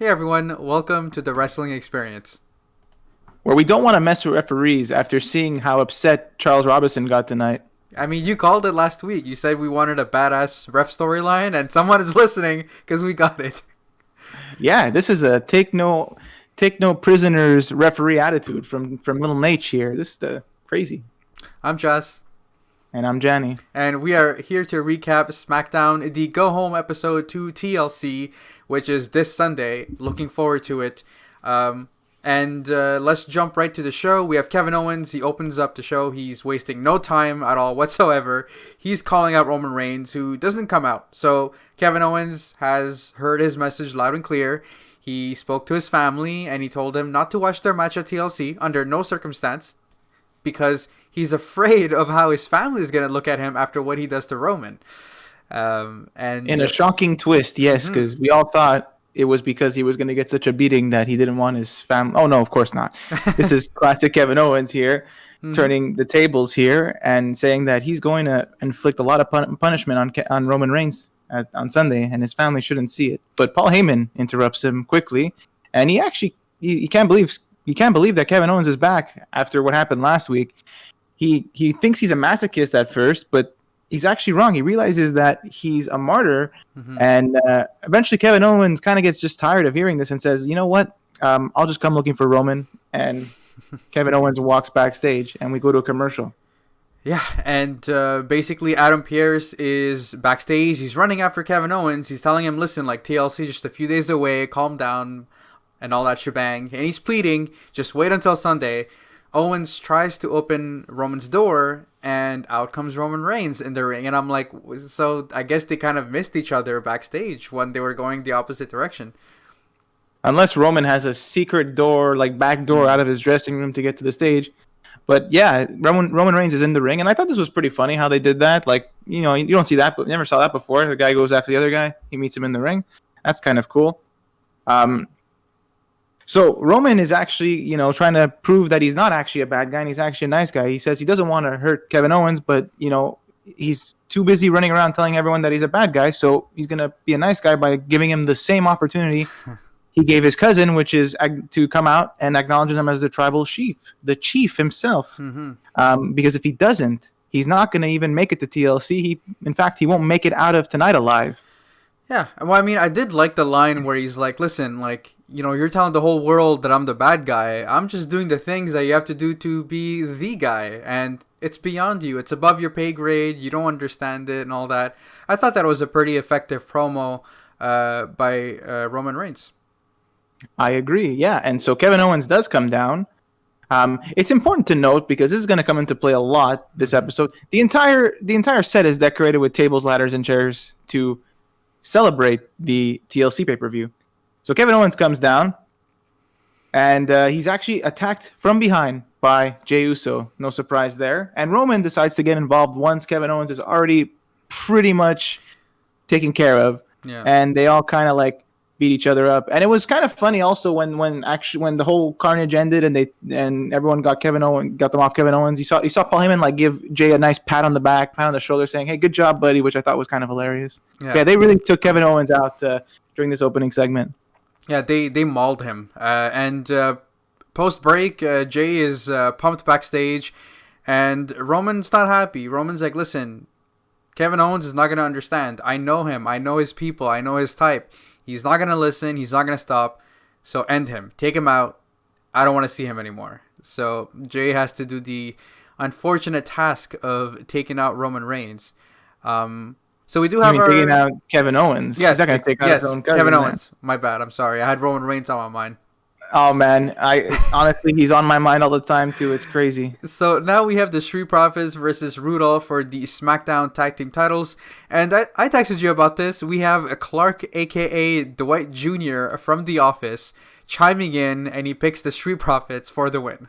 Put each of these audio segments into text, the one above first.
Hey everyone, welcome to the Wrestling Experience. Where we don't want to mess with referees after seeing how upset Charles Robinson got tonight. I mean, you called it last week. You said we wanted a badass ref storyline, and someone is listening because we got it. Yeah, this is a take no prisoners referee attitude from Little Nate here. This is the crazy. I'm Jess, And I'm Johnny. and we are here to recap SmackDown, the Go Home episode 2 TLC, which is this Sunday. Looking forward to it. And let's jump right to the show. We have Kevin Owens. He opens up the show. He's wasting no time at all whatsoever. He's calling out Roman Reigns, who doesn't come out. So Kevin Owens has heard his message loud and clear. He spoke to his family, and he told them not to watch their match at TLC under no circumstance, because he's afraid of how his family is going to look at him after what he does to Roman. And In a shocking twist, yes, because we all thought it was because he was going to get such a beating that he didn't want his family. Oh, no, of course not. This is classic Kevin Owens here, turning the tables here and saying that he's going to inflict a lot of punishment on Roman Reigns on Sunday, and his family shouldn't see it. But Paul Heyman interrupts him quickly, and he actually he can't believe that Kevin Owens is back after what happened last week. He thinks he's a masochist at first, but he's actually wrong. He realizes that he's a martyr, and eventually Kevin Owens kind of gets just tired of hearing this and says, "You know what? I'll just come looking for Roman." And Kevin Owens walks backstage, and we go to a commercial. Yeah, and basically Adam Pearce is backstage. He's running after Kevin Owens. He's telling him, listen, like, TLC just a few days away, calm down, and all that shebang. And he's pleading, just wait until Sunday. Owens tries to open Roman's door, and out comes Roman Reigns in the ring. And I'm like, so I guess they kind of missed each other backstage when they were going the opposite direction. Unless Roman has a secret door, like back door out of his dressing room to get to the stage. But yeah, Roman Reigns is in the ring, and I thought this was pretty funny how they did that. Like, you know, you don't see that, but never saw that before. The guy goes after the other guy. He meets him in the ring. That's kind of cool. So Roman is actually, you know, trying to prove that he's not actually a bad guy and he's actually a nice guy. He says he doesn't want to hurt Kevin Owens, but, you know, he's too busy running around telling everyone that he's a bad guy. So he's going to be a nice guy by giving him the same opportunity he gave his cousin, which is to come out and acknowledge him as the tribal chief, the chief himself. Because if he doesn't, he's not going to even make it to TLC. In fact, he won't make it out of tonight alive. Yeah, well, I mean, I did like the line where he's like, listen, like, you know, you're telling the whole world that I'm the bad guy. I'm just doing the things that you have to do to be the guy. And it's beyond you. It's above your pay grade. You don't understand it and all that. I thought that was a pretty effective promo by Roman Reigns. I agree, yeah. And so Kevin Owens does come down. It's important to note, because this is going to come into play a lot this episode. The entire set is decorated with tables, ladders, and chairs to celebrate the TLC pay-per-view. So Kevin Owens comes down, and he's actually attacked from behind by Jey Uso. No surprise there. And Roman decides to get involved once Kevin Owens is already pretty much taken care of. Yeah. And they all kind of like beat each other up. And it was kind of funny also when the whole carnage ended and everyone got them off Kevin Owens. You saw Paul Heyman like give Jey a nice pat on the back, pat on the shoulder, saying, "Hey, good job, buddy," which I thought was kind of hilarious. Yeah, they really took Kevin Owens out during this opening segment. Yeah, they mauled him. And post-break, Jey is pumped backstage, and Roman's not happy. Roman's like, listen, Kevin Owens is not going to understand. I know him. I know his people. I know his type. He's not going to listen. He's not going to stop. So end him. Take him out. I don't want to see him anymore. So Jey has to do the unfortunate task of taking out Roman Reigns. So we do have taking out Kevin Owens. Yes, he's not going to take out his own cousin, Kevin Owens. My bad. I'm sorry. I had Roman Reigns on my mind. Oh man, honestly he's on my mind all the time too. It's crazy. So now we have the Street Profits versus Rudolph for the SmackDown Tag Team titles, and I texted you about this. We have a Clark, aka Dwight Jr. from The Office, chiming in, and he picks the Street Profits for the win.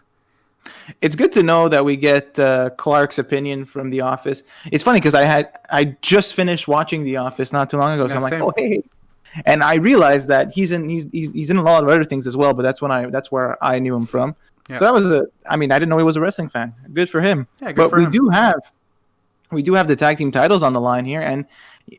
It's good to know that we get Clark's opinion from The Office. It's funny because I just finished watching The Office not too long ago, so I'm like, oh hey. And I realized that he's in a lot of other things as well, but that's where I knew him from. Yeah. So that was I didn't know he was a wrestling fan. Good for him. Yeah, good for him. We do have the tag team titles on the line here, and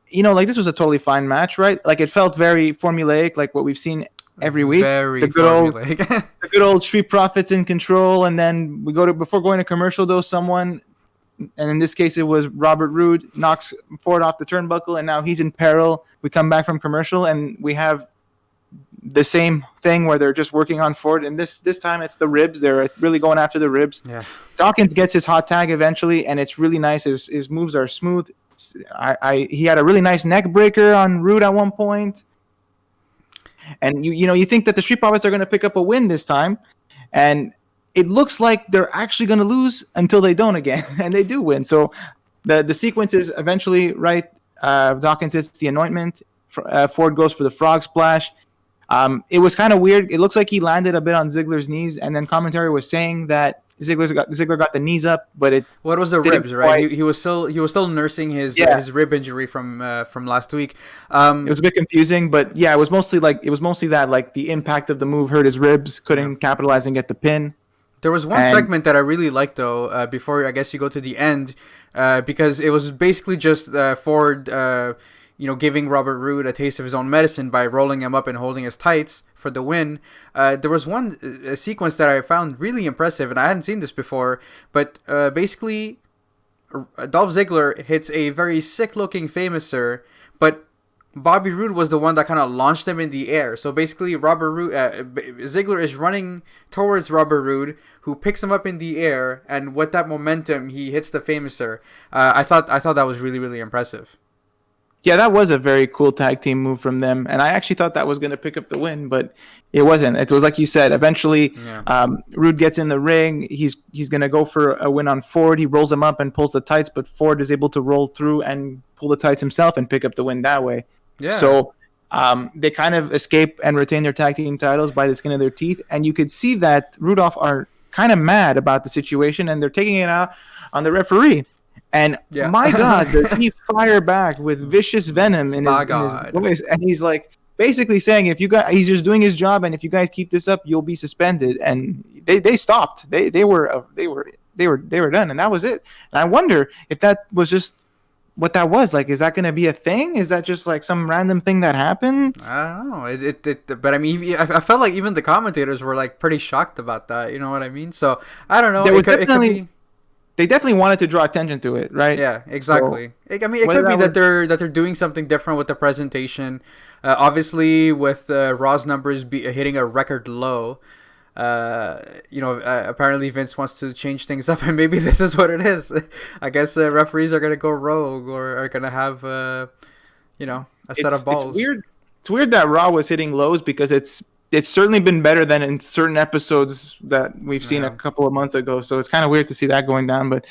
you know, like this was a totally fine match, right? Like it felt very formulaic, like what we've seen every week. Very the formulaic. the good old Street Profits in control, and then before going to commercial, though, someone, and in this case it was Robert Roode, knocks Ford off the turnbuckle, and now he's in peril. We come back from commercial, and we have the same thing where they're just working on Ford, and this time it's the ribs. They're really going after the ribs. Yeah. Dawkins gets his hot tag eventually, and it's really nice. His moves are smooth. He had a really nice neck breaker on Roode at one point. And you think that the Street Profits are going to pick up a win this time, and it looks like they're actually going to lose until they don't again, and they do win. So the sequence is eventually right. Dawkins hits the anointment. Ford goes for the frog splash. It was kind of weird. It looks like he landed a bit on Ziggler's knees, and then commentary was saying that Ziggler got the knees up, but it was the ribs, right? He was still nursing his rib injury from last week. It was a bit confusing, but yeah, it was mostly that like the impact of the move hurt his ribs, couldn't capitalize and get the pin. There was one segment that I really liked though. Before I guess you go to the end, because it was basically just Ford. Giving Robert Roode a taste of his own medicine by rolling him up and holding his tights for the win. There was one sequence that I found really impressive, and I hadn't seen this before, but basically Dolph Ziggler hits a very sick-looking Famouser, but Bobby Roode was the one that kind of launched him in the air. So basically Ziggler is running towards Robert Roode, who picks him up in the air, and with that momentum, he hits the Famouser. I thought that was really, really impressive. Yeah, that was a very cool tag team move from them, and I actually thought that was going to pick up the win, but it wasn't. It was like you said. Eventually, Roode gets in the ring. He's going to go for a win on Ford. He rolls him up and pulls the tights, but Ford is able to roll through and pull the tights himself and pick up the win that way. Yeah. So they kind of escape and retain their tag team titles by the skin of their teeth, and you could see that Rudolph are kind of mad about the situation, and they're taking it out on the referee. And my God, does he fire back with vicious venom in his voice? And he's like basically saying, he's just doing his job, and if you guys keep this up, you'll be suspended. And they stopped. They were done, and that was it. And I wonder if that was just what that was. Like, is that going to be a thing? Is that just like some random thing that happened? I don't know. But I mean, I felt like even the commentators were like pretty shocked about that. You know what I mean? So I don't know. It could be. They definitely wanted to draw attention to it, right? Yeah, exactly. So, I mean, it could be that they're doing something different with the presentation. Obviously, with Raw's numbers hitting a record low, apparently Vince wants to change things up, and maybe this is what it is. I guess referees are gonna go rogue or are gonna have a set of balls. It's weird that Raw was hitting lows because it's certainly been better than in certain episodes that we've seen a couple of months ago. So it's kind of weird to see that going down, but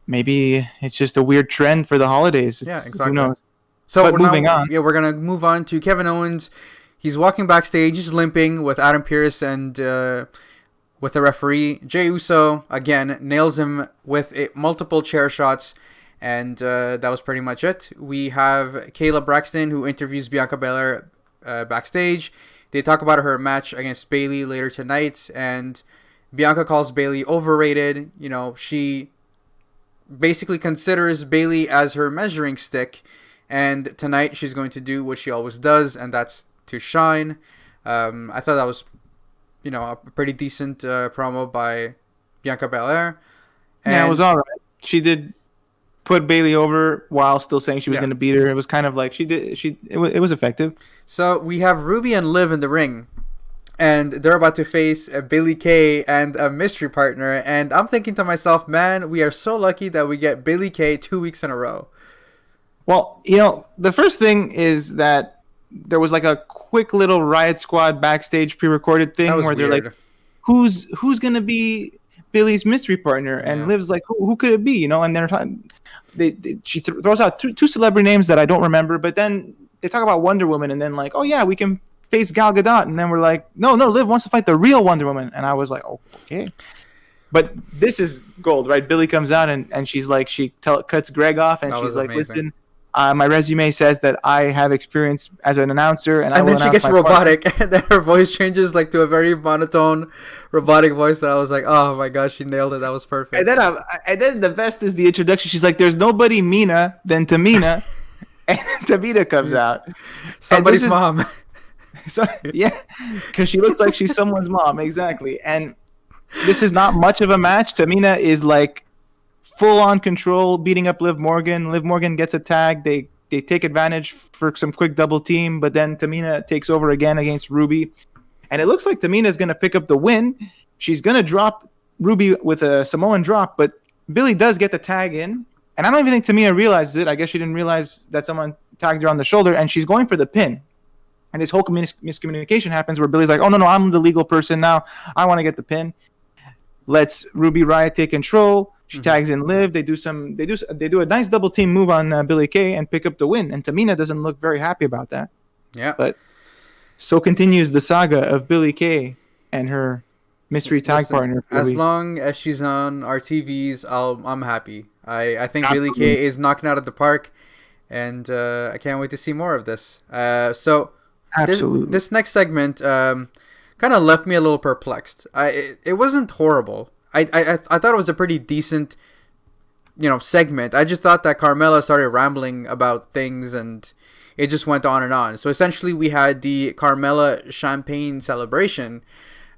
maybe it's just a weird trend for the holidays. Yeah, exactly. Who knows? So moving on. Yeah, we're going to move on to Kevin Owens. He's walking backstage. He's limping with Adam Pearce and with the referee. Jey Uso, again, nails him with multiple chair shots. And that was pretty much it. We have Kayla Braxton, who interviews Bianca Belair backstage. They talk about her match against Bayley later tonight, and Bianca calls Bayley overrated. She basically considers Bayley as her measuring stick, and tonight she's going to do what she always does, and that's to shine. I thought that was, a pretty decent promo by Bianca Belair. Yeah, it was all right. She did put Bayley over while still saying she was going to beat her. It was kind of like it was effective. So we have Ruby and Liv in the ring, and they're about to face Billie Kay and a mystery partner. And I'm thinking to myself, man, we are so lucky that we get Billie Kay 2 weeks in a row. Well, the first thing is that there was like a quick little Riot Squad backstage pre-recorded thing where they're like, who's going to be Billy's mystery partner? And Liv's like, who could it be? And they're talking. She throws out two celebrity names that I don't remember, but then they talk about Wonder Woman, and then like, oh yeah, we can face Gal Gadot, and then we're like, no, Liv wants to fight the real Wonder Woman, and I was like, oh, okay. But this is gold, right? Billy comes out and she's like, cuts Greg off, and she's like, listen, my resume says that I have experience as an announcer, and then she gets robotic, and then her voice changes like to a very monotone, robotic voice. And I was like, oh my gosh, she nailed it. That was perfect. And then the best is the introduction. She's like, "There's nobody meaner than Tamina," and Tamina comes out. Somebody's mom. So yeah, because she looks like she's someone's mom, exactly. And this is not much of a match. Tamina is like full on control, beating up Liv Morgan. Liv Morgan gets a tag. They take advantage for some quick double team, but then Tamina takes over again against Ruby, and it looks like Tamina is going to pick up the win. She's going to drop Ruby with a Samoan drop, but Billy does get the tag in, and I don't even think Tamina realizes it. I guess she didn't realize that someone tagged her on the shoulder, and she's going for the pin. And this whole miscommunication happens where Billy's like, "Oh no, I'm the legal person now. I want to get the pin." Lets Ruby Riott take control. She tags in Liv. They do a nice double team move on Billy Kay and pick up the win. And Tamina doesn't look very happy about that. Yeah. But so continues the saga of Billy Kay and her mystery tag partner. As long as she's on our TVs, I'm happy. I think Absolutely. Billy Kay is knocking out of the park, and I can't wait to see more of this. So Absolutely. this next segment kind of left me a little perplexed. It wasn't horrible. I thought it was a pretty decent, segment. I just thought that Carmella started rambling about things, and it just went on and on. So essentially, we had the Carmella champagne celebration.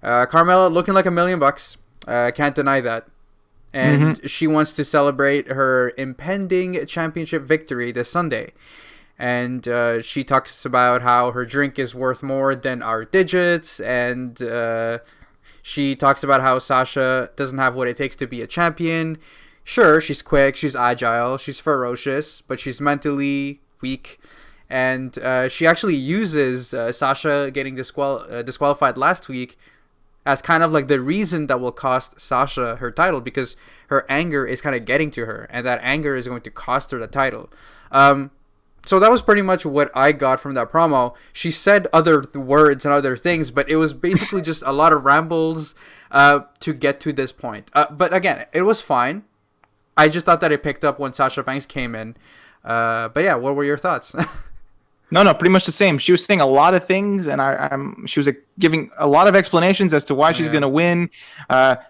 Carmella looking like $1 million. Can't deny that. And she wants to celebrate her impending championship victory this Sunday. And she talks about how her drink is worth more than our digits, and she talks about how Sasha doesn't have what it takes to be a champion. Sure, she's quick, she's agile, she's ferocious, but she's mentally weak. And she actually uses Sasha getting disqualified last week as kind of like the reason that will cost Sasha her title, because her anger is kind of getting to her, and that anger is going to cost her the title. So that was pretty much what I got from that promo. She said other words and other things, but it was basically just a lot of rambles to get to this point. But again, it was fine. I just thought that it picked up when Sasha Banks came in. But yeah, what were your thoughts? No, pretty much the same. She was saying a lot of things, and she was giving a lot of explanations as to why she's going to win.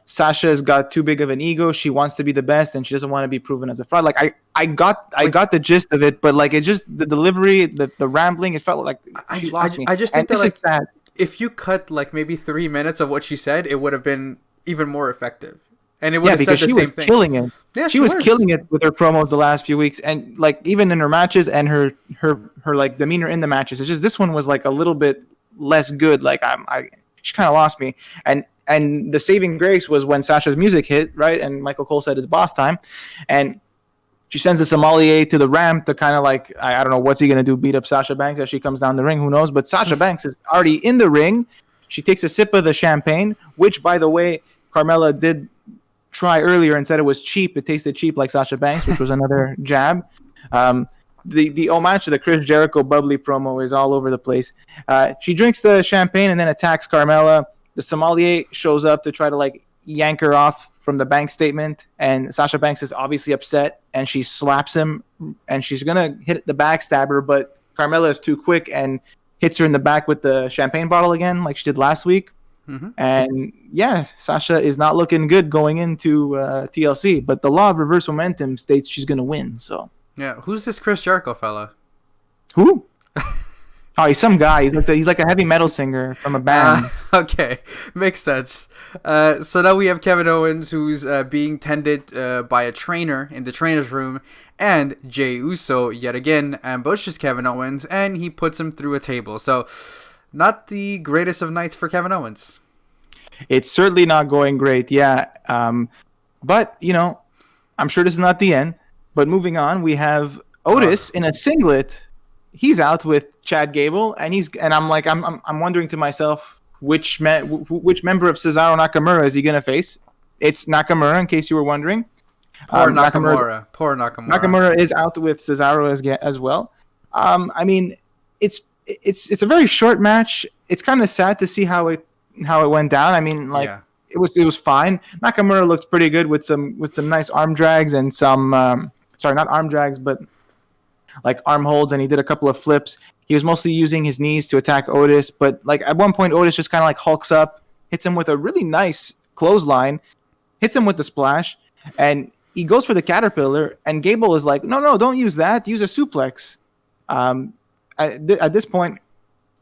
Sasha's got too big of an ego. She wants to be the best, and she doesn't want to be proven as a fraud. Like I got the gist of it, but like it just the delivery, the rambling, it felt like she lost me. I just think and that is sad. If you cut like maybe 3 minutes of what she said, it would have been even more effective. And it would have said the same thing. Because she was killing it. Yeah, she was killing it with her promos the last few weeks, and like even in her matches and her like demeanor in the matches. It's just this one was like a little bit less good. Like she kind of lost me. And the saving grace was when Sasha's music hit, right? And Michael Cole said it's boss time, and she sends the sommelier to the ramp to kind of like I don't know what's he gonna do, beat up Sasha Banks as she comes down the ring. Who knows? But Sasha Banks is already in the ring. She takes a sip of the champagne, which by the way, Carmella did try earlier and said it was cheap. It tasted cheap like Sasha Banks, which was another jab. The homage to the Chris Jericho bubbly promo is all over the place. She drinks the champagne and then attacks Carmella. The sommelier shows up to try to like yank her off from the bank statement, and Sasha Banks is obviously upset, and she slaps him, and she's gonna hit the backstabber, but Carmella is too quick and hits her in the back with the champagne bottle again, like she did last week. And yeah, Sasha is not looking good going into TLC, but the law of reverse momentum states she's gonna win. So yeah, who's this Chris Jericho fella? Who? Oh, he's some guy. He's like a heavy metal singer from a band. Okay, makes sense. So now we have Kevin Owens, who's being tended by a trainer in the trainer's room, and Jey Uso yet again ambushes Kevin Owens, and he puts him through a table. So not the greatest of nights for Kevin Owens. It's certainly not going great, yeah. But, I'm sure this is not the end. But moving on, we have Otis in a singlet. He's out with Chad Gable, and I'm wondering to myself, which member of Cesaro Nakamura is he going to face? It's Nakamura, in case you were wondering. Poor Nakamura. Poor Nakamura. Nakamura is out with Cesaro as well. It's a very short match. It's kind of sad to see how it went down. It was fine. Nakamura looked pretty good with some nice arm drags and some not arm drags, but like arm holds, and he did a couple of flips. He was mostly using his knees to attack Otis, but like at one point Otis just kind of like hulks up, hits him with a really nice clothesline, hits him with the splash, and he goes for the caterpillar, and Gable is like, no, don't use that. Use a suplex. At this point,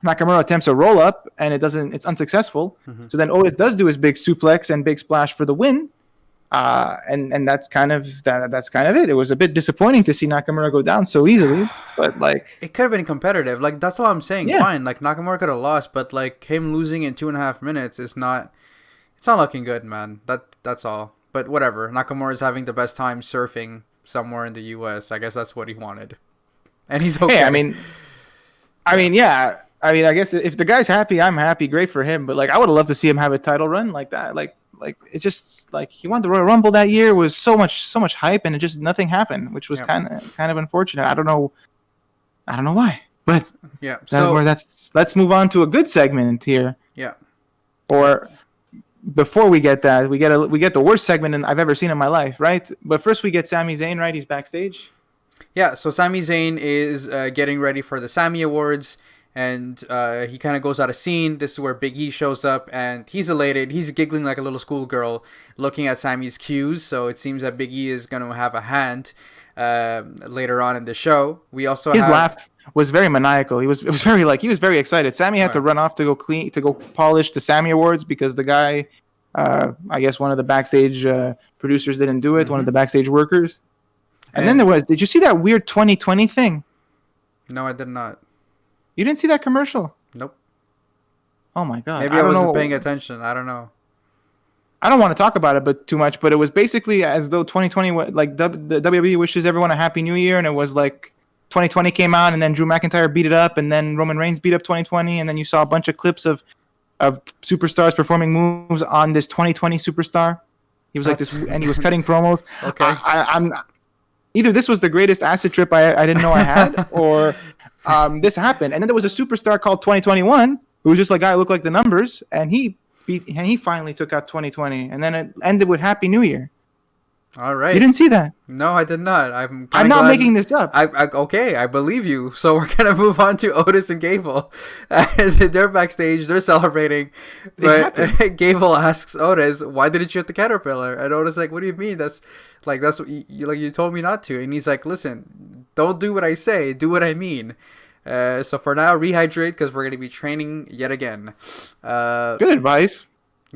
Nakamura attempts a roll up and it's unsuccessful. Mm-hmm. So then Otis does do his big suplex and big splash for the win. And that's kind of it. It was a bit disappointing to see Nakamura go down so easily, but like it could have been competitive. Like that's what I'm saying. Yeah. Fine, like Nakamura could have lost, but like him losing in 2.5 minutes is not. It's not looking good, man. That's all. But whatever. Nakamura is having the best time surfing somewhere in the U.S. I guess that's what he wanted, and he's okay. Hey, I mean, yeah. I mean, I guess if the guy's happy, I'm happy. Great for him. But like, I would have loved to see him have a title run like that. Like it just like he won the Royal Rumble that year, was so much hype, and it just nothing happened, which was kind of unfortunate. I don't know why, but yeah. Let's move on to a good segment here. Yeah. Or before we get that, we get the worst segment I've ever seen in my life, right? But first we get Sami Zayn, right? He's backstage. Yeah. So Sami Zayn is getting ready for the Sami Awards. And he kind of goes out of scene. This is where Big E shows up, and he's elated. He's giggling like a little schoolgirl, looking at Sami's cues. So it seems that Big E is going to have a hand later on in the show. We also his laugh was very maniacal. He was very excited. Sami had to run off to go polish the Sami Awards because the guy, I guess one of the backstage producers didn't do it. Mm-hmm. One of the backstage workers. And then did you see that weird 2020 thing? No, I did not. You didn't see that commercial? Nope. Oh my god! Maybe I wasn't paying attention. I don't know. I don't want to talk about it, too much. But it was basically as though 2020, like the WWE wishes everyone a happy New Year, and it was like 2020 came out, and then Drew McIntyre beat it up, and then Roman Reigns beat up 2020, and then you saw a bunch of clips of superstars performing moves on this 2020 superstar. He was like this, and he was cutting promos. Okay. I'm either this was the greatest acid trip I didn't know I had, or. This happened, and then there was a superstar called 2021 who was just like guy looked like the numbers, and he finally took out 2020, and then it ended with Happy New Year. All right, you didn't see that? No, I did not. I'm not making this up. Okay, I believe you. So we're gonna move on to Otis and Gable. They're backstage, they're celebrating, but Gable asks Otis, "Why didn't you hit the Caterpillar?" And Otis is like, "What do you mean? That's what you told me not to." And he's like, "Listen, don't do what I say, do what I mean." So for now, rehydrate because we're going to be training yet again. Good advice.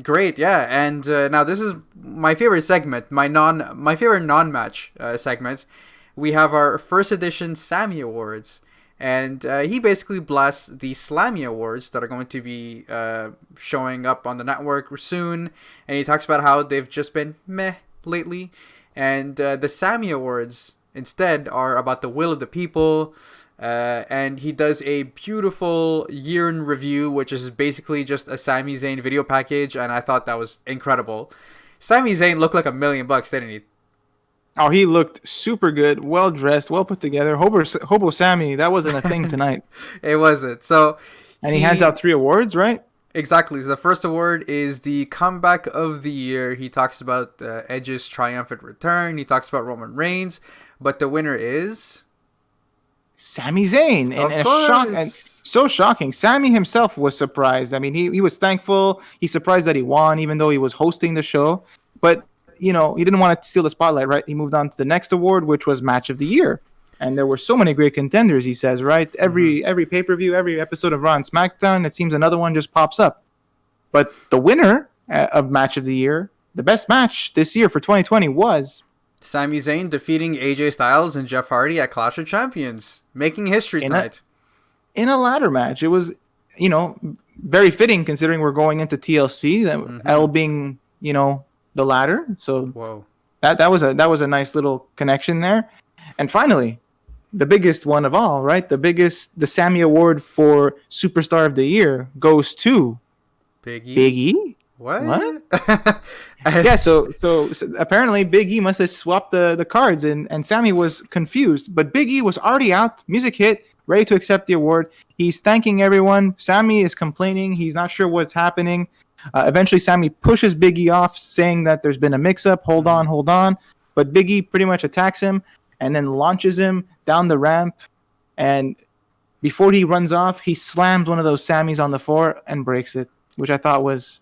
Great, yeah. And now this is my favorite segment, my favorite non-match segment. We have our first edition Sami Awards. And he basically blasts the Slammy Awards that are going to be showing up on the network soon. And he talks about how they've just been meh lately. And the Sami Awards instead are about the will of the people. And he does a beautiful year in review, which is basically just a Sami Zayn video package, and I thought that was incredible. Sami Zayn looked like $1 million, didn't he? Oh, he looked super good, well dressed, well put together. Hobo Sammy, that wasn't a thing tonight. It wasn't. So, and he hands out 3 awards, right? Exactly. So the first award is the comeback of the year. He talks about Edge's triumphant return. He talks about Roman Reigns, but the winner is Sami Zayn, and so shocking. Sami himself was surprised. I mean, he was thankful. He's surprised that he won, even though he was hosting the show. But he didn't want to steal the spotlight, right? He moved on to the next award, which was Match of the Year, and there were so many great contenders. He says, right? Every pay-per-view, every episode of Raw and SmackDown, it seems another one just pops up. But the winner of Match of the Year, the best match this year for 2020 was Sami Zayn defeating AJ Styles and Jeff Hardy at Clash of Champions, making history tonight. In a ladder match. It was, very fitting considering we're going into TLC, L being, the ladder. So whoa. That was a nice little connection there. And finally, the biggest one of all, right? The Sami Award for Superstar of the Year goes to Big E. What? Yeah, so apparently Big E must have swapped the cards, and Sami was confused. But Big E was already out, music hit, ready to accept the award. He's thanking everyone. Sami is complaining. He's not sure what's happening. Eventually, Sami pushes Big E off, saying that there's been a mix-up. Hold on. But Big E pretty much attacks him and then launches him down the ramp. And before he runs off, he slams one of those Samis on the floor and breaks it, which I thought was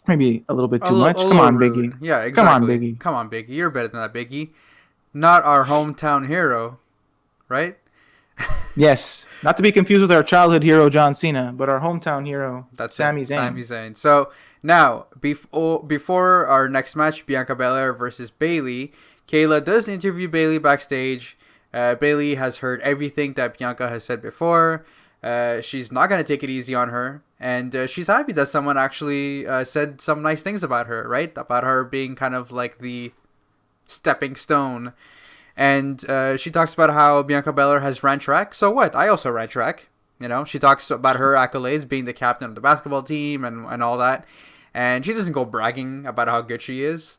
maybe a little bit too much. Come on, Big E. Yeah, exactly. Come on, Big E. Come on, Big E. You're better than that, Big E. Not our hometown hero, right? Yes, not to be confused with our childhood hero John Cena, but our hometown hero, That's Sami it, Zayn. Sami Zayn. So now, before our next match, Bianca Belair versus Bayley, Kayla does interview Bayley backstage. Bayley has heard everything that Bianca has said before. She's not going to take it easy on her. And she's happy that someone actually said some nice things about her, right? About her being kind of like the stepping stone. And she talks about how Bianca Belair has ran track. So what? I also ran track. You know, she talks about her accolades, being the captain of the basketball team and all that. And she doesn't go bragging about how good she is.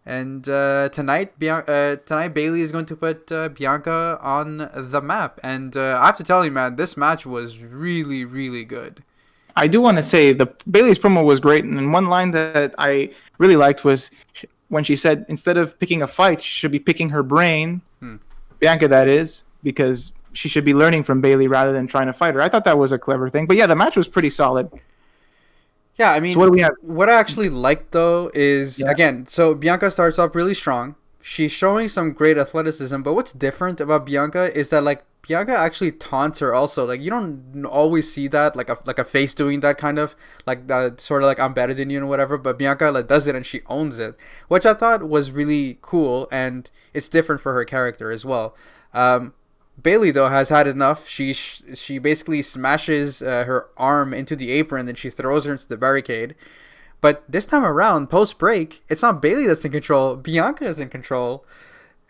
And tonight Bayley is going to put Bianca on the map. And I have to tell you, man, this match was really, really good. I do want to say the Bayley's promo was great, and one line that I really liked was when she said instead of picking a fight, she should be picking her brain. Bianca, that is, because she should be learning from Bayley rather than trying to fight her. I thought that was a clever thing. But yeah, the match was pretty solid. Yeah, I mean, so what do we have? What I actually liked, though, is, again, so Bianca starts off really strong. She's showing some great athleticism, but what's different about Bianca is that, like, Bianca actually taunts her also. Like, you don't always see that, like a face doing that kind of, like, sort of like, I'm better than you and whatever, but Bianca, like, does it and she owns it, which I thought was really cool, and it's different for her character as well. Bayley, though, has had enough. She basically smashes her arm into the apron, then she throws her into the barricade. But this time around, post-break, it's not Bayley that's in control. Bianca is in control.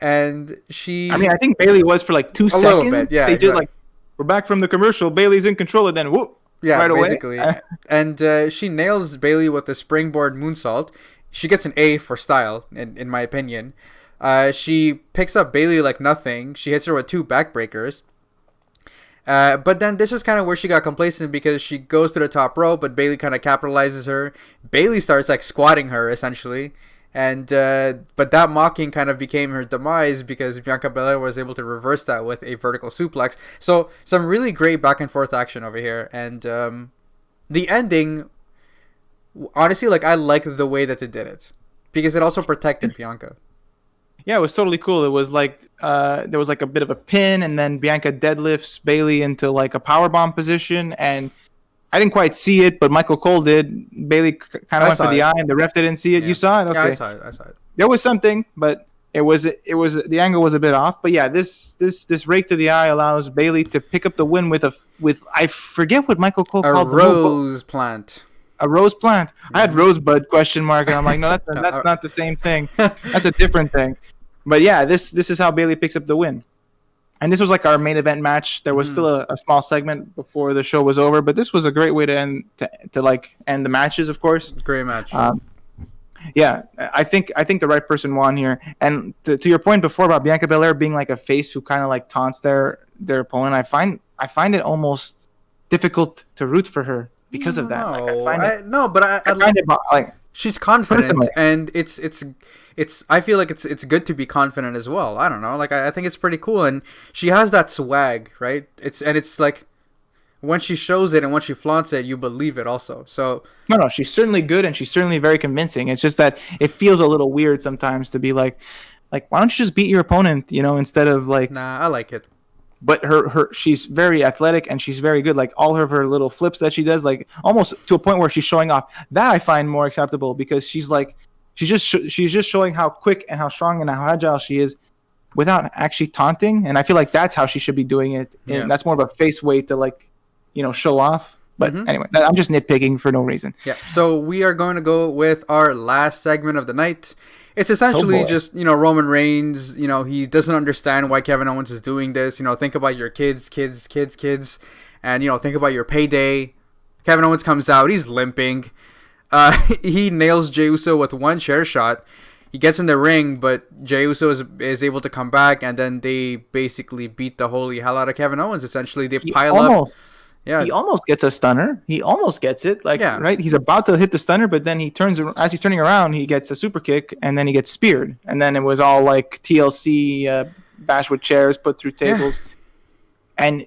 And she... I mean, I think Bayley was for like 2 seconds. A little bit, yeah. They did like, we're back from the commercial. Bayley's in control, and then whoop, yeah, right basically. away. And she nails Bayley with a springboard moonsault. She gets an A for style, in my opinion. She picks up Bayley like nothing. She hits her with 2 backbreakers. But then this is kind of where she got complacent because she goes to the top rope, but Bayley kind of capitalizes her. Bayley starts like squatting her essentially, and but that mocking kind of became her demise because Bianca Belair was able to reverse that with a vertical suplex. So some really great back and forth action over here, and the ending, honestly, like I like the way that they did it because it also protected Bianca. Yeah, it was totally cool. It was like there was like a bit of a pin, and then Bianca deadlifts Bayley into like a powerbomb position, and I didn't quite see it, but Michael Cole did. Bayley kind of went for the eye, and the ref didn't see it. Yeah. You saw it? Okay. Yeah, I saw it. There was something, but it was the angle was a bit off. But yeah, this rake to the eye allows Bayley to pick up the win with I forget what Michael Cole called a rose plant. A rose plant. I had rosebud ? And I'm like, no, that's not the same thing. That's a different thing. But yeah, this is how Bayley picks up the win. And this was like our main event match. There was still a small segment before the show was over, but this was a great way to end the matches, of course. Great match. Yeah, I think the right person won here. And to your point before about Bianca Belair being like a face who kind of like taunts their opponent, I find it almost difficult to root for her because of that. She's confident, and it's I feel like it's good to be confident as well. I don't know, like I think it's pretty cool, and she has that swag, right? It's like when she shows it and when she flaunts it, you believe it also. So no, she's certainly good, and she's certainly very convincing. It's just that it feels a little weird sometimes to be like why don't you just beat your opponent, instead of like. Nah, I like it. But she's very athletic, and she's very good. Like all of her little flips that she does, like almost to a point where she's showing off. That I find more acceptable because she's just showing how quick and how strong and how agile she is, without actually taunting. And I feel like that's how she should be doing it. Yeah. And that's more of a face way to show off. But anyway, I'm just nitpicking for no reason. Yeah. So we are going to go with our last segment of the night. It's essentially just, Roman Reigns, he doesn't understand why Kevin Owens is doing this. Think about your kids, and, think about your payday. Kevin Owens comes out. He's limping. He nails Jey Uso with one chair shot. He gets in the ring, but Jey Uso is able to come back, and then they basically beat the holy hell out of Kevin Owens, essentially. They pile up. Yeah. He almost gets a stunner. He almost gets it. Right? He's about to hit the stunner, but then as he's turning around, he gets a super kick, and then he gets speared. And then it was all like TLC bash with chairs, put through tables. Yeah. And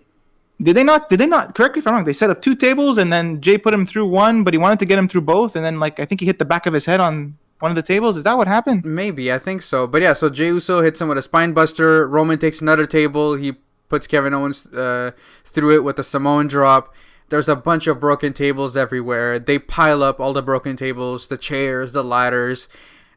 did they not, correct me if I'm wrong, they set up 2 tables, and then Jay put him through one, but he wanted to get him through both, and then I think he hit the back of his head on one of the tables. Is that what happened? Maybe, I think so. But yeah, so Jey Uso hits him with a spine buster. Roman takes another table. He puts Kevin Owens through it with the Samoan drop. There's a bunch of broken tables everywhere. They pile up all the broken tables, the chairs, the ladders,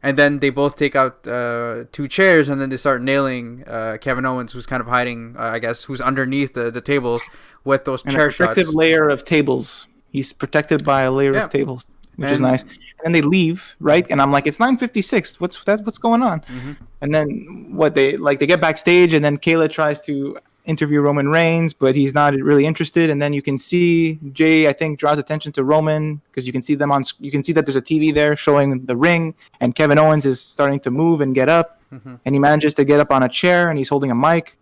and then they both take out 2 chairs, and then they start nailing Kevin Owens, who's kind of hiding, I guess, who's underneath the tables with those chair shots. A protective layer of tables. He's protected by a layer of tables, which is nice. And they leave, right? And I'm like, it's 9:56. What's going on? Mm-hmm. And then they get backstage, and then Kayla tries to interview Roman Reigns, but he's not really interested. And then you can see Jey, I think, draws attention to Roman because you can see that there's a TV there showing the ring, and Kevin Owens is starting to move and get up, and he manages to get up on a chair, and he's holding a mic,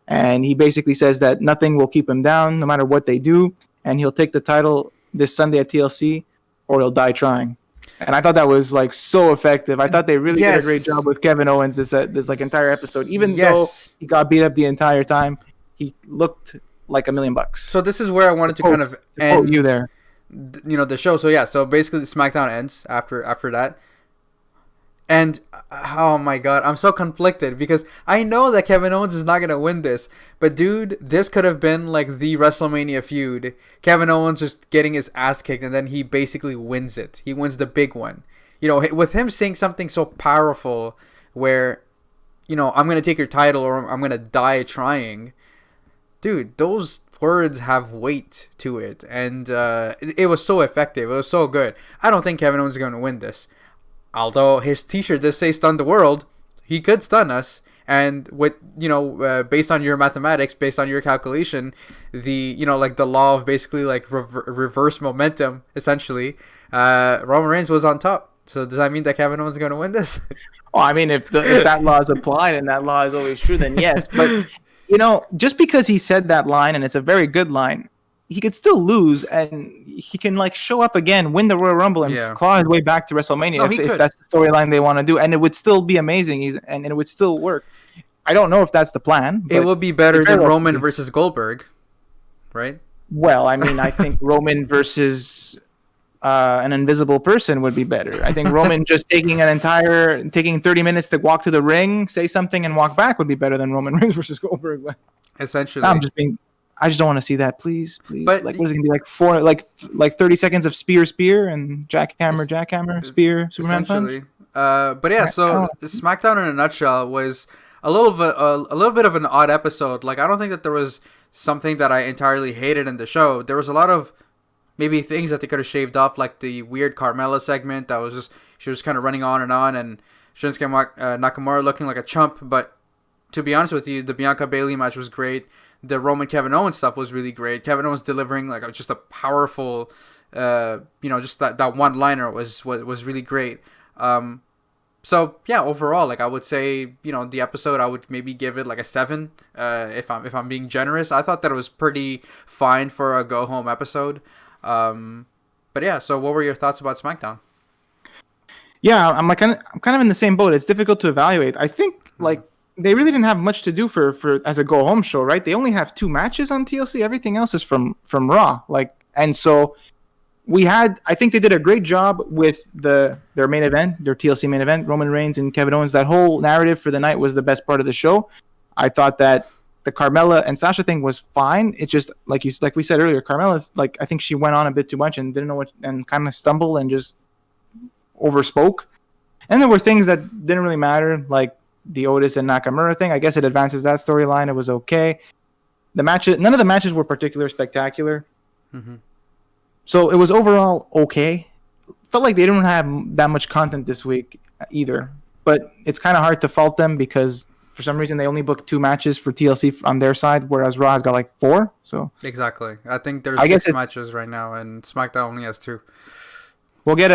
and he basically says that nothing will keep him down no matter what they do, and he'll take the title this Sunday at TLC, or he'll die trying. And I thought that was like so effective. I thought they really did a great job with Kevin Owens this like entire episode. Even though he got beat up the entire time, he looked like $1 million. So this is where I wanted to kind of end you there. The show. So basically the SmackDown ends after that. And oh my god, I'm so conflicted because I know that Kevin Owens is not gonna win this, but dude, this could have been like the WrestleMania feud. Kevin Owens just getting his ass kicked, and then he basically wins it. He wins the big one. With him saying something so powerful, where, I'm gonna take your title or I'm gonna die trying. Dude, those words have weight to it, and it was so effective. It was so good. I don't think Kevin Owens is gonna win this. Although his T-shirt does say "stun the world," he could stun us. And with based on your mathematics, based on your calculation, the the law of basically like reverse momentum, essentially, Roman Reigns was on top. So does that mean that Kevin Owens is going to win this? Well, I mean, if that law is applied and that law is always true, then yes. But just because he said that line, and it's a very good line, he could still lose, and he can show up again, win the Royal Rumble, and claw his way back to WrestleMania if that's the storyline they want to do, and it would still be amazing. And it would still work. I don't know if that's the plan. It would be better than Roman versus Goldberg, right? Well, I mean, I think Roman versus an invisible person would be better. I think Roman just taking 30 minutes to walk to the ring, say something, and walk back would be better than Roman Reigns versus Goldberg. Essentially, I just don't want to see that, please. But what is it gonna be like 30 seconds of spear, and jackhammer, spear, Superman punch? But yeah, so SmackDown in a nutshell was a little bit of an odd episode. Like, I don't think that there was something that I entirely hated in the show. There was a lot of maybe things that they could have shaved off, like the weird Carmella segment that was she was kind of running on, and Shinsuke Nakamura looking like a chump. But to be honest with you, the Bianca Bayley match was great. The Roman Kevin Owens stuff was really great. Kevin Owens delivering just a powerful, just that one liner was really great. So yeah, overall, I would say, the episode, I would maybe give it a 7. If I'm being generous, I thought that it was pretty fine for a go home episode. But yeah, so what were your thoughts about SmackDown? Yeah, I'm kind of in the same boat. It's difficult to evaluate. I think they really didn't have much to do for as a go home show, right? They only have 2 matches on TLC. Everything else is from Raw. And so I think they did a great job with their main event, their TLC main event, Roman Reigns and Kevin Owens. That whole narrative for the night was the best part of the show. I thought that the Carmella and Sasha thing was fine. It's just like we said earlier, Carmella's I think she went on a bit too much and didn't know what, and kind of stumbled and just overspoke. And there were things that didn't really matter, like the Otis and Nakamura thing. I guess it advances that storyline. It was okay. None of the matches were particularly spectacular. Mm-hmm. So it was overall okay. Felt like they didn't have that much content this week either. But it's kind of hard to fault them because for some reason they only booked 2 matches for TLC on their side, whereas Raw has got 4. So exactly. I think there's 6 matches right now, and SmackDown only has 2. We'll get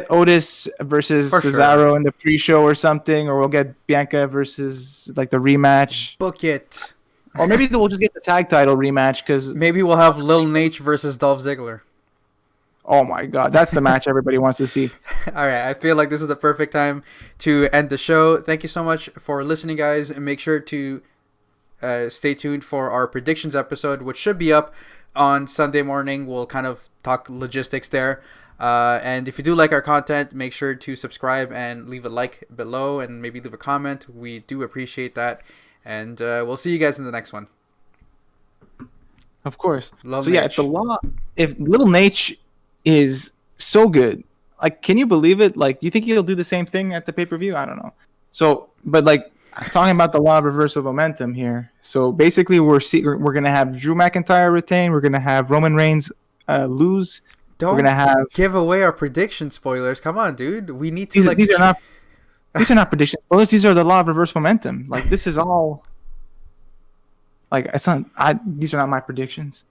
Otis versus Cesaro in the pre-show or something, or we'll get Bianca versus the rematch. Book it. Or maybe we'll just get the tag title rematch because maybe we'll have Lil Nate versus Dolph Ziggler. Oh my God, that's the match everybody wants to see. All right, I feel like this is the perfect time to end the show. Thank you so much for listening, guys, and make sure to stay tuned for our predictions episode, which should be up on Sunday morning. We'll kind of talk logistics there. And if you do like our content, make sure to subscribe and leave a like below and maybe leave a comment. We do appreciate that. And we'll see you guys in the next one. Of course. Love So yeah, if Little Nate is so good, like, can you believe it? Like, do you think he'll do the same thing at the pay-per-view? I don't know. So, but like, talking about the law of reversal momentum here. So basically, we're gonna have Drew McIntyre retain. We're gonna have Roman Reigns lose. Don't we're gonna have give away our prediction spoilers. Come on, dude. We need to these are not predictions. Well, these are the law of reverse momentum. Like, this is all. Like, it's not. These are not my predictions.